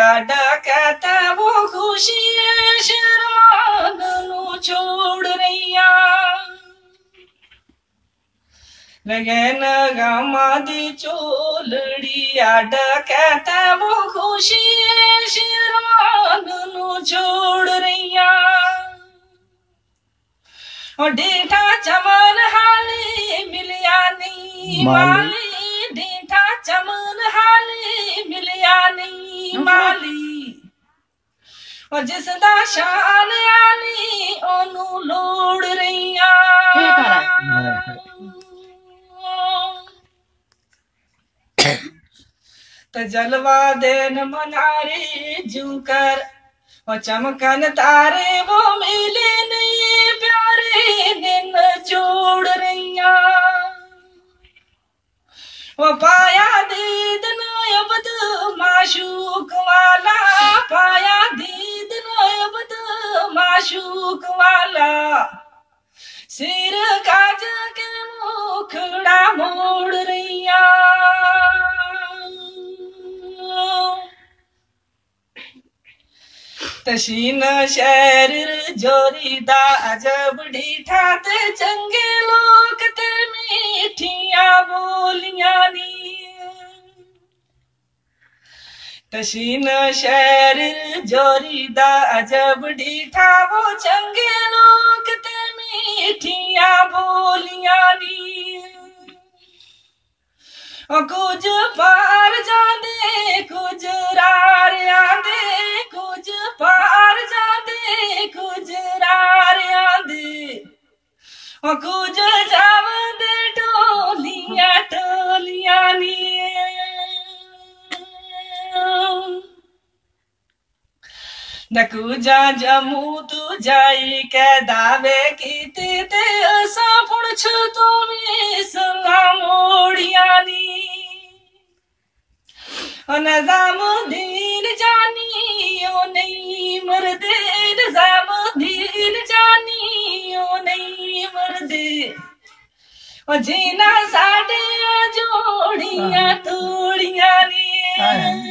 आडा कहता वो खुशी शर्मान नु छोड़ रैया लगन गामा दी चोलड़ी आडा कहता वो खुशी शर्मान नु छोड़ रैया और डेठा चमन हाली मिलिया नहीं माली डेठा चमन हाली मिलिया नहीं माली और जिसदा शान आली ओनू लोड़ रैया तो जलवा देन मनारे जू कर और चमकन तारे वो मिले नहीं प्यारे दिन जोड़ रैया वो पाया दीद नयबद माशूक वाला पाया दीद नयबद माशूक वाला सिर काज के मुखड़ा मोड़ रैया तशीन शहर जोरीदा अजब ढीठा ते चंगे लोग ते मीठिया बोलियां नी तशीन शहर जोरीदा अजब ढीठा वो चंगे लोग ते मीठिया बोलियां नी कुछ पार जांदे कुछ रार आंदे कुछ पार जांदे कुछ रार आंदे कुछ जावदे टोलियां टोलियां नी नकुजा जमू तू जाई के दावे कीते ते असा पुछ तुम्हें सलाम मोड़िया नी नजामुद्दीन जानी ओ नहीं मरदे नजामुद्दीन जानी ओ नहीं मरदे ओ जीना साडे जोड़ियां तोड़ियां नी